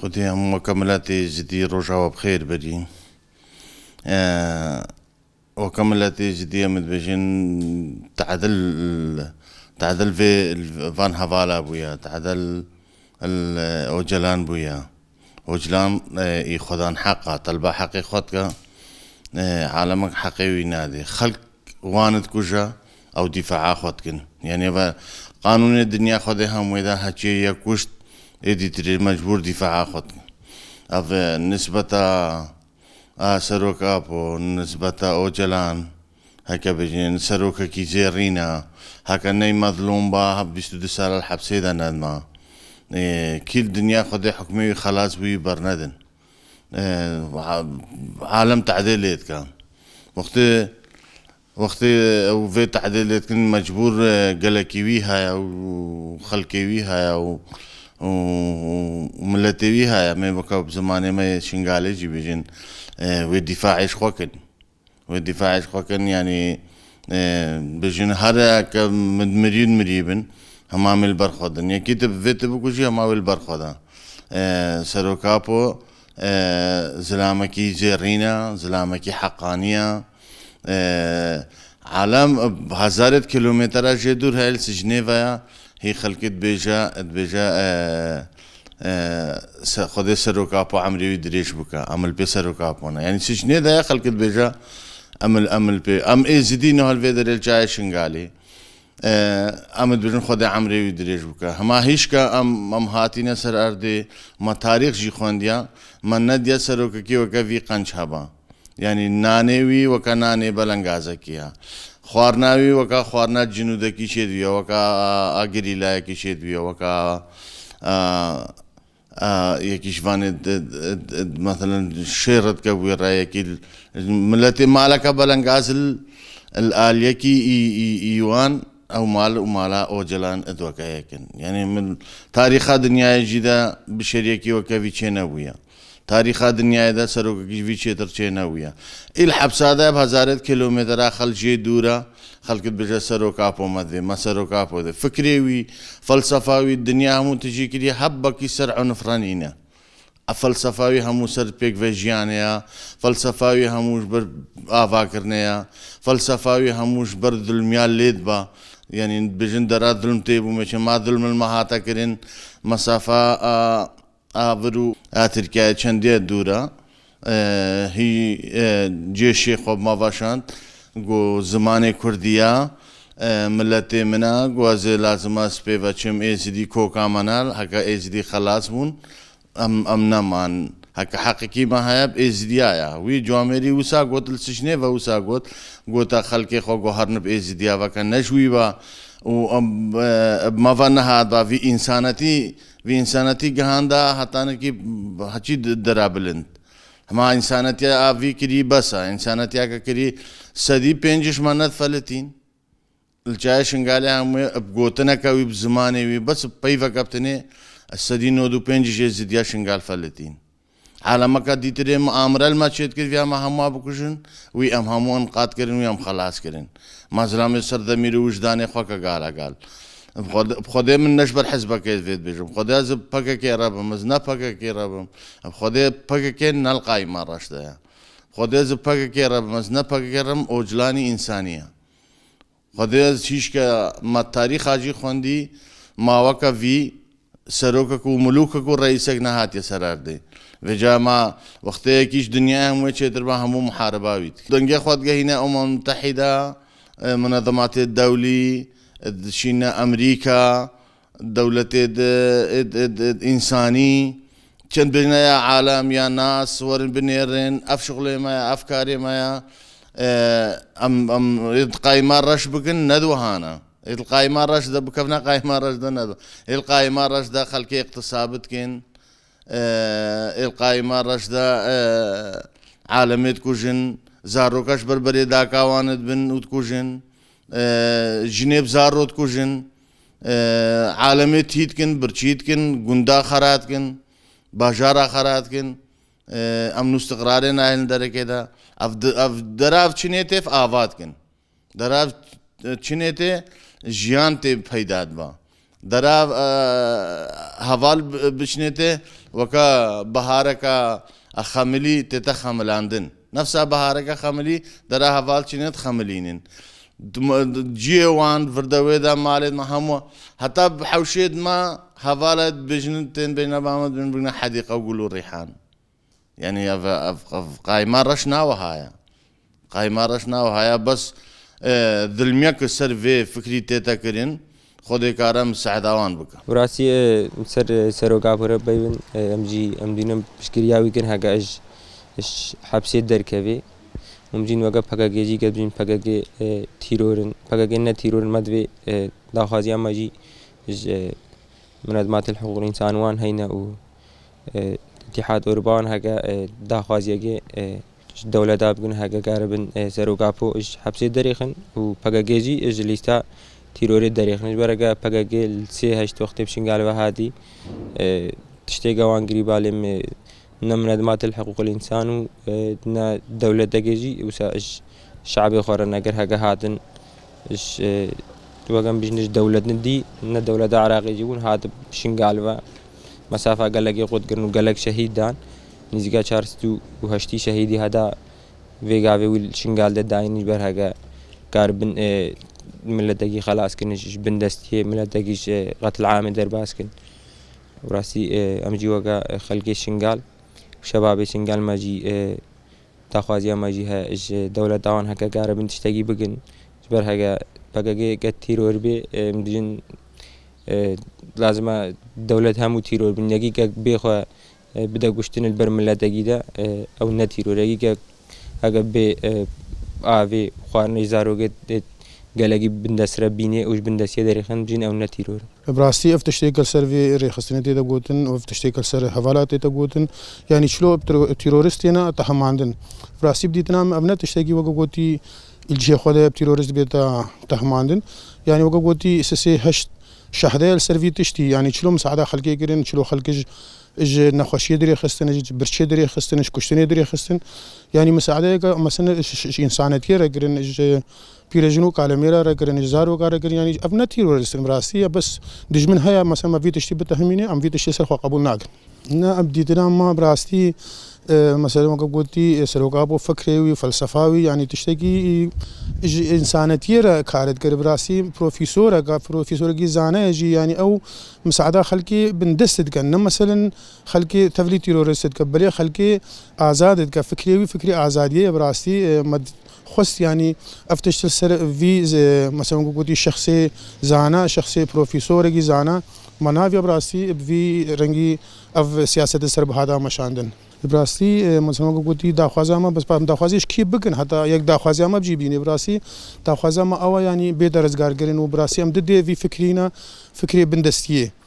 خودی هم مکملاتی جدی روزها بخیر بدی. وكملت جدية متبجين تعدل في فان هافالا بويا تعدل اوجلان بويا اوجلان يخدان حقا طلبة حقي خدك عالمك حقي وينادي خلق واند كوجا او دفاع خدكن يعني قانون الدنيا خدها مويدا هاتشي يكوشت ادي تري مجبور دفاع خدك اف نسبة سروكا بو نسبة اوجلان هكا بجين سروكا كي زيرينا هكا ناي مظلوم با بيستو سال الحبس هيدا ندما كل دنيا خدي حكمي خلاص بي برندن عالم تعديلات كان وقتي او في تعديلات كان مجبور قلكيويها او خلكيويها وملتويها ما بكا بزمانه ما شنغالي جي بيجين والدفاع ايش خوكن يعني بيجين هذا كمدمرين مريبن همام البرخودن يعني كتب فيت بكوشي همام البرخودا سروكابو زلامكي زيرينا زلامكي حقانية عالم هزارة كيلومتر جدور هاي السجنيفا هي خلقت بيجا خدي سروكابو عمري دريش بكا عمل بي سروكابونا يعني سجني ذا خلقت بيجا عمل بي اي زدينو هالفيدر الجاي شنغالي امد بجن خدي عمري دريش بكا هما هيشكا ام هاتينا سر اردي ما تاريخ جي خونديا ما نديا سروكي وكا في قنشابا يعني نانيوي وكا ناني بلنغازا كيا خوارناوي وكا خوارنا جنودا کی شید ویا وكا اگریلا کی شید ویا وكا يكيش فان مثلا شيرت كوي رايكي ملتي مالك بلنغاز الاليكي ايوان او مال ومالا اوجلان ادوكا يكن يعني من تاريخ الدنيا جدا بشريكي وكافي تشيناويا تاريخ الدنيا دا سروكي في تشيتر تشيناويا الحبس هذا بهزارة كيلومتر خل جي دورا خلقت بجا سروكابو مدي ما سروكابو ده فكريوي فلسفاوي الدنيا همو تجي كده حبك يسرع نفرانينا فلسفاوي همو سر بيك فيجيانيا فلسفاوي هموش بر آفاكرنيا فلسفاوي هموش بر ظلميال ليدبا يعني بجن درات ظلم تيبو مش ما ظلم المهاتا كرين مسافة آفرو تركيا چندية دورا هي جيشي خوب ما باشند گو زمان کردیا ملت منا گوازه لازم است به وچم ایزدی کوکا منال هکا ایزدی خلاص بون ام نمان هکا حقیقی ما هیاب ایزدی آیا وی جوامری وسا گوت لسشنه و وسا گوتا خلق خو گوهرنب ایزدی آیا وکن نشوی با و ما فنهاد با وی انسانتی گهاندا حتانه کی هچی درابلند ما انسانيتيا افي كري بسا انسانيتيا كري سدي بينجش منات فلتين الجاي شنغالي هم بغوتنا كوي بزماني وي بس بيفا كابتني السدي نودو بينجش زديا شنغال فلتين على ما كدي تري امرال ما تشيت كيف يا ما هم بكوشن وي ام همون قات كرين وي ام خلاص كرين ما زلام سر ضمير وجداني خوكا قال بخدي من نشبر حزبك يزيد بيجم بخدي از بكا كي ربم مزنا بكا كي ربم بخدي بكا كي نلقاي مرش ده بخدي از بكا كي ربم مزنا بكا كي ربم اوجلاني انسانيه بخدي از شيشكا ما التاريخ اجي خوندي ما وكا في سروكك وملوكك ورئيسك نهات يسرار دي وجا ما وقتها كيش دنيا هم وچه ما همو محارباويت دنگه خود هنا متحده منظمات الدولي شينا أمريكا دولة إنساني كان بينا يا عالم يا ناس ورن بنيرن أفشغلي ما يا أفكاري ما يا أم قايمة رش بكن ندو هانا القايمة رش ده بكفنا قايمة رش ده ندو القايمة رش ده خلقي اقتصابت كن القايمة رش ده عالميت كوجن زاروكاش بربري داكا واند بن وتكوجن جنيب زارود كوجن عالمي تيتكن برشيتكن غندا خراتكن باجارا خراتكن امن استقرارنا عين دركدا اف دراف چنيته في آواتكن دراف چنيته جيان تي پیداد با درا هفال بشنته وكا بهاركا خملي تتخملاندن نفسها بهاركا خملي درا هفال شنت خملينين جيوان فردويدا مالد محمو حتى بحوشيد ما هفالت بجنتين بين بامد بين حديقة وقولوا الريحان يعني قايمة رشنا وهايا بس ذلميك السرفي فكري تيتا كرين خودي كارم سعداوان بك وراسي سروقا بورا بيبن امدينا بشكريا ويكن هاقا اش حبسي دركبي ممجين وقا پاگاگيجي قدبين پاگاگي تيرورن پاگاگي نا تيرورن مدوي داخوازي اما جي منظمات الحقوق الانسان وان هينا و اتحاد اوربان هاقا داخوازي دولة دابقن هاقا قاربن سروقا بو اش حبسي دريخن و پاگاگيجي اش ليستا تيروري دريخن برقا پاگاگي السي هشت وقت بشنقال وهادي تشتيقا وان قريبالي منظمات الحقوق الإنسان و دولة دقيجي وسا الشعب خورنا نقر هاقا هاتن إش وقام بجنش دولة ندي نا دولة عراقي جيبون هات شنقالوا مسافة قلقي قد قرنو قلق شهيد دان نزيقا چارستو وهشتي شهيدي هادا ويقاوي والشنقال داين نجبر هاقا قاربن ملتاقي خلاص كنش بندستي ملتاقيش قتل عام درباس كن وراسي امجي وقا خلقي شنقال شباب شنقال ماجي تاخوازيا ماجي ها دولة داوان هكا قاربن تشتاقي بقن جبر هكا بقاقي قد تيرور بي مدجن لازم دولة همو تيرور بن يقيقا بيخوا بدا قشتن البرملا تاقيدا او نتيرور يقيقا هكا بي آوي خوارن جزارو قد قالقي بندس ربيني اوش بندس يدريخن جين او نتيرور براسي افتشتيكل سيرفي ريخستني تيدا قوتن وافتشتيكل سير حوالات تيدا قوتن يعني شلو تيرورستينا تهماندن براسي بديتنا ابنا تشتاقي وقا قوتي الجي خودا بتيرورست بيتا تهماندن يعني وقا قوتي سسي هشت شهده السيرفي تشتي يعني شلو مساعده خلقي كرين شلو خلقج اج نخوشي دري خستن اج برشي دري خستن اج كشتني دري خستن يعني مساعده مثلا انسانيتي ركرن اج بيرجنو كالميرا ركرن زارو كاركرن يعني ابنا تيرورست براسي بس دجمن هيا مثلا ما في تشتي بتهميني ام في تشتي سر قبول ناق نا ابديتنا ما براستي مثلا ما قلتي سروقابو فكري وفلسفاوي يعني تشتكي انسانيتي كارت كرب راسي بروفيسور جي زانا يجي يعني او مساعده خلقي بندست كان مثلا خلقي تفلي تيرورست كبلي خلقي ازاد كفكري فكري ازاديه براسي خص يعني افتش السر في مثلا قلتي شخصي زانا شخصي بروفيسور جي زانا منافي براسي في رنگي اف سياسه السرب هذا مشاندن براسي مثلا قلتي داخوازا بس داخوازيش كي بكن حتى يك داخوازا ما بجيبيني براسي داخوازا ما او يعني بيدرزگار گرين و براسي ام ددي في فكرينا فكري بندستيه